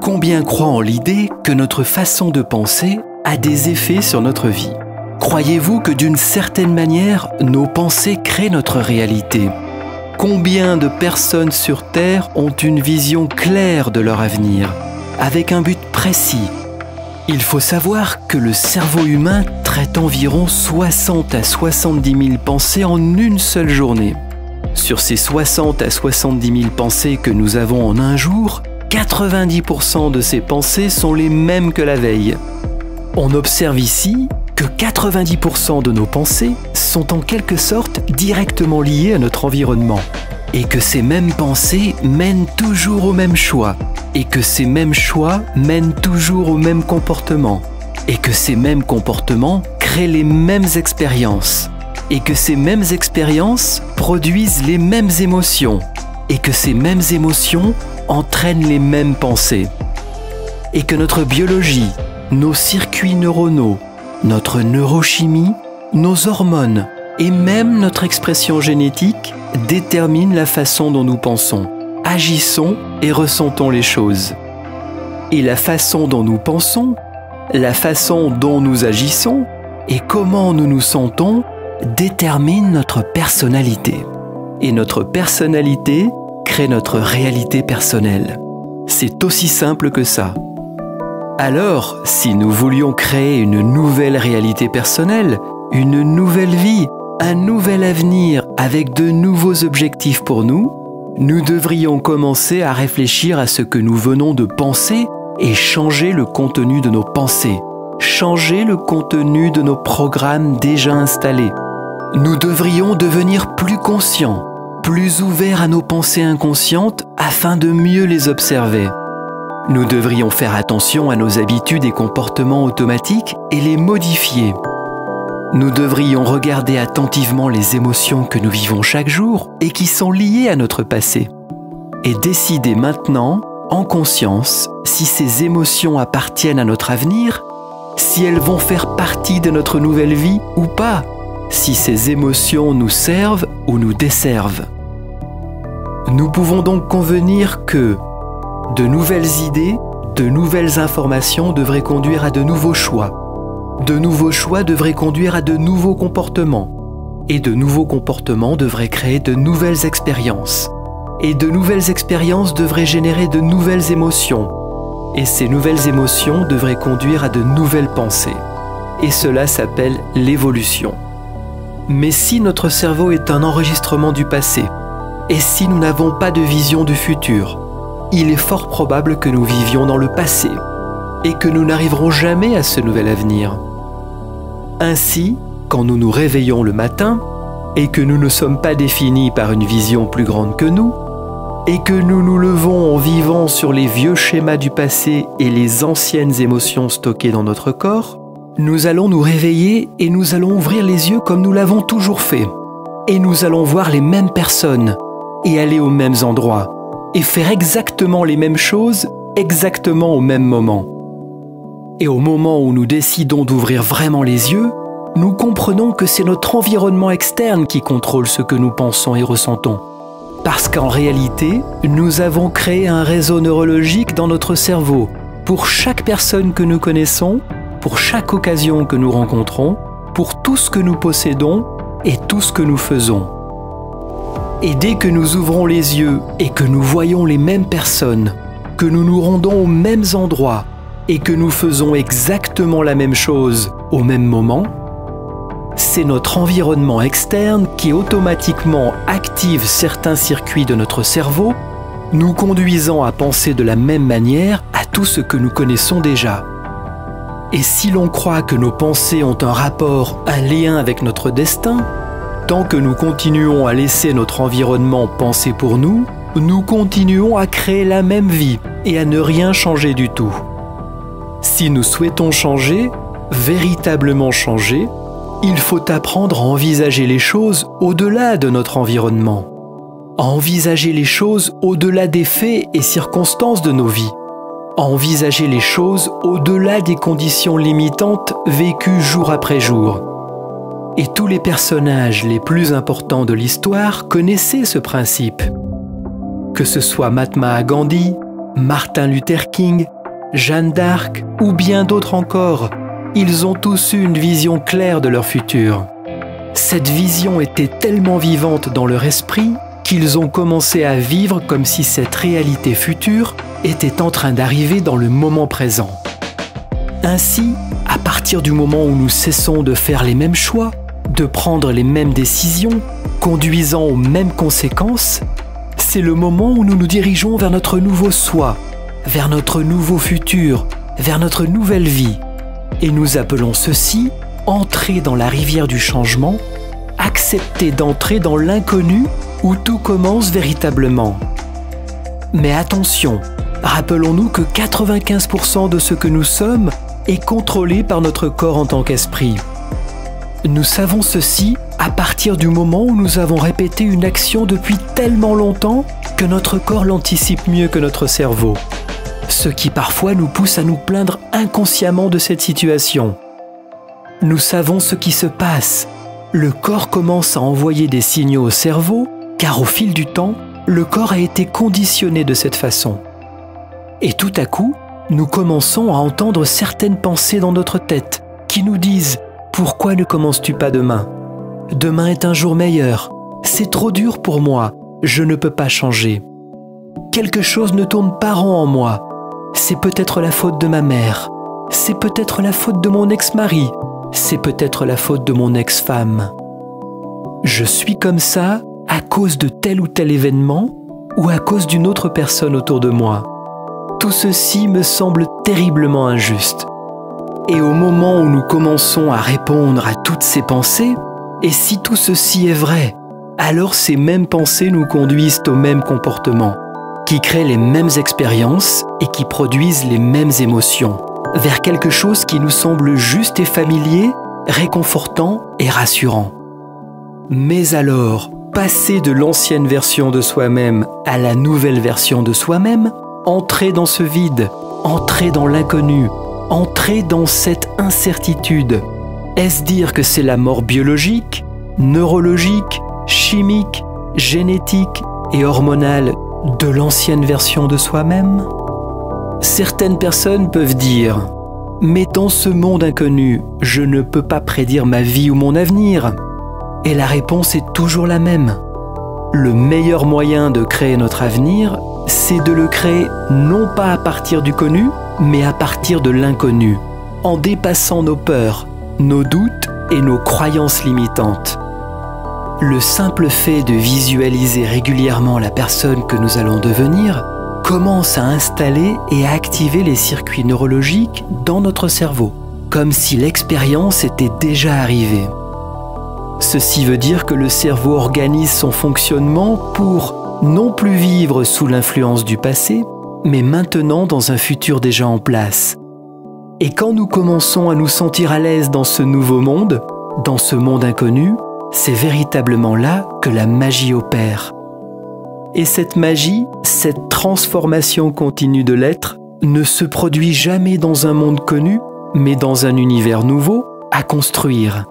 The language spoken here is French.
Combien croient en l'idée que notre façon de penser a des effets sur notre vie? Croyez-vous que d'une certaine manière, nos pensées créent notre réalité? Combien de personnes sur Terre ont une vision claire de leur avenir, avec un but précis? Il faut savoir que le cerveau humain traite environ 60 à 70 000 pensées en une seule journée. Sur ces 60 à 70 000 pensées que nous avons en un jour, 90% de ces pensées sont les mêmes que la veille. On observe ici que 90% de nos pensées sont en quelque sorte directement liées à notre environnement et que ces mêmes pensées mènent toujours au même choix et que ces mêmes choix mènent toujours au même comportement et que ces mêmes comportements créent les mêmes expériences et que ces mêmes expériences produisent les mêmes émotions et que ces mêmes émotions entraînent les mêmes pensées et que notre biologie, nos circuits neuronaux, notre neurochimie, nos hormones et même notre expression génétique déterminent la façon dont nous pensons, agissons et ressentons les choses. Et la façon dont nous pensons, la façon dont nous agissons et comment nous nous sentons déterminent notre personnalité. Et notre personnalité crée notre réalité personnelle. C'est aussi simple que ça. Alors, si nous voulions créer une nouvelle réalité personnelle, une nouvelle vie, un nouvel avenir avec de nouveaux objectifs pour nous, nous devrions commencer à réfléchir à ce que nous venons de penser et changer le contenu de nos pensées, changer le contenu de nos programmes déjà installés. Nous devrions devenir plus conscients, plus ouverts à nos pensées inconscientes afin de mieux les observer. Nous devrions faire attention à nos habitudes et comportements automatiques et les modifier. Nous devrions regarder attentivement les émotions que nous vivons chaque jour et qui sont liées à notre passé. Et décider maintenant, en conscience, si ces émotions appartiennent à notre avenir, si elles vont faire partie de notre nouvelle vie ou pas, si ces émotions nous servent ou nous desservent. Nous pouvons donc convenir que de nouvelles idées, de nouvelles informations devraient conduire à de nouveaux choix. De nouveaux choix devraient conduire à de nouveaux comportements. Et de nouveaux comportements devraient créer de nouvelles expériences. Et de nouvelles expériences devraient générer de nouvelles émotions. Et ces nouvelles émotions devraient conduire à de nouvelles pensées. Et cela s'appelle l'évolution. Mais si notre cerveau est un enregistrement du passé, et si nous n'avons pas de vision du futur, il est fort probable que nous vivions dans le passé et que nous n'arriverons jamais à ce nouvel avenir. Ainsi, quand nous nous réveillons le matin et que nous ne sommes pas définis par une vision plus grande que nous, et que nous nous levons en vivant sur les vieux schémas du passé et les anciennes émotions stockées dans notre corps, nous allons nous réveiller et nous allons ouvrir les yeux comme nous l'avons toujours fait. Et nous allons voir les mêmes personnes et aller aux mêmes endroits et faire exactement les mêmes choses exactement au même moment. Et au moment où nous décidons d'ouvrir vraiment les yeux, nous comprenons que c'est notre environnement externe qui contrôle ce que nous pensons et ressentons. Parce qu'en réalité, nous avons créé un réseau neurologique dans notre cerveau pour chaque personne que nous connaissons, pour chaque occasion que nous rencontrons, pour tout ce que nous possédons et tout ce que nous faisons. Et dès que nous ouvrons les yeux et que nous voyons les mêmes personnes, que nous nous rendons aux mêmes endroits et que nous faisons exactement la même chose au même moment, c'est notre environnement externe qui automatiquement active certains circuits de notre cerveau, nous conduisant à penser de la même manière à tout ce que nous connaissons déjà. Et si l'on croit que nos pensées ont un rapport, un lien avec notre destin, tant que nous continuons à laisser notre environnement penser pour nous, nous continuons à créer la même vie et à ne rien changer du tout. Si nous souhaitons changer, véritablement changer, il faut apprendre à envisager les choses au-delà de notre environnement, à envisager les choses au-delà des faits et circonstances de nos vies, à envisager les choses au-delà des conditions limitantes vécues jour après jour. Et tous les personnages les plus importants de l'histoire connaissaient ce principe. Que ce soit Mahatma Gandhi, Martin Luther King, Jeanne d'Arc ou bien d'autres encore, ils ont tous eu une vision claire de leur futur. Cette vision était tellement vivante dans leur esprit qu'ils ont commencé à vivre comme si cette réalité future était en train d'arriver dans le moment présent. Ainsi, à partir du moment où nous cessons de faire les mêmes choix, de prendre les mêmes décisions, conduisant aux mêmes conséquences, c'est le moment où nous nous dirigeons vers notre nouveau soi, vers notre nouveau futur, vers notre nouvelle vie. Et nous appelons ceci entrer dans la rivière du changement, accepter d'entrer dans l'inconnu où tout commence véritablement. Mais attention, rappelons-nous que 95% de ce que nous sommes est contrôlé par notre corps en tant qu'esprit. Nous savons ceci à partir du moment où nous avons répété une action depuis tellement longtemps que notre corps l'anticipe mieux que notre cerveau. Ce qui parfois nous pousse à nous plaindre inconsciemment de cette situation. Nous savons ce qui se passe. Le corps commence à envoyer des signaux au cerveau, car au fil du temps, le corps a été conditionné de cette façon. Et tout à coup, nous commençons à entendre certaines pensées dans notre tête qui nous disent « Pourquoi ne commences-tu pas demain ? Demain est un jour meilleur. C'est trop dur pour moi. Je ne peux pas changer. Quelque chose ne tourne pas rond en moi. C'est peut-être la faute de ma mère. C'est peut-être la faute de mon ex-mari. C'est peut-être la faute de mon ex-femme. Je suis comme ça à cause de tel ou tel événement ou à cause d'une autre personne autour de moi. Tout ceci me semble terriblement injuste. Et au moment où nous commençons à répondre à toutes ces pensées, et si tout ceci est vrai, alors ces mêmes pensées nous conduisent au même comportement, qui créent les mêmes expériences et qui produisent les mêmes émotions, vers quelque chose qui nous semble juste et familier, réconfortant et rassurant. Mais alors, passer de l'ancienne version de soi-même à la nouvelle version de soi-même, entrer dans ce vide, entrer dans l'inconnu, entrer dans cette incertitude, est-ce dire que c'est la mort biologique, neurologique, chimique, génétique et hormonale de l'ancienne version de soi-même? Certaines personnes peuvent dire « Mais dans ce monde inconnu, je ne peux pas prédire ma vie ou mon avenir ». Et la réponse est toujours la même. Le meilleur moyen de créer notre avenir, c'est de le créer non pas à partir du connu, mais à partir de l'inconnu, en dépassant nos peurs, nos doutes et nos croyances limitantes. Le simple fait de visualiser régulièrement la personne que nous allons devenir commence à installer et à activer les circuits neurologiques dans notre cerveau, comme si l'expérience était déjà arrivée. Ceci veut dire que le cerveau organise son fonctionnement pour non plus vivre sous l'influence du passé, mais maintenant dans un futur déjà en place. Et quand nous commençons à nous sentir à l'aise dans ce nouveau monde, dans ce monde inconnu, c'est véritablement là que la magie opère. Et cette magie, cette transformation continue de l'être, ne se produit jamais dans un monde connu, mais dans un univers nouveau à construire.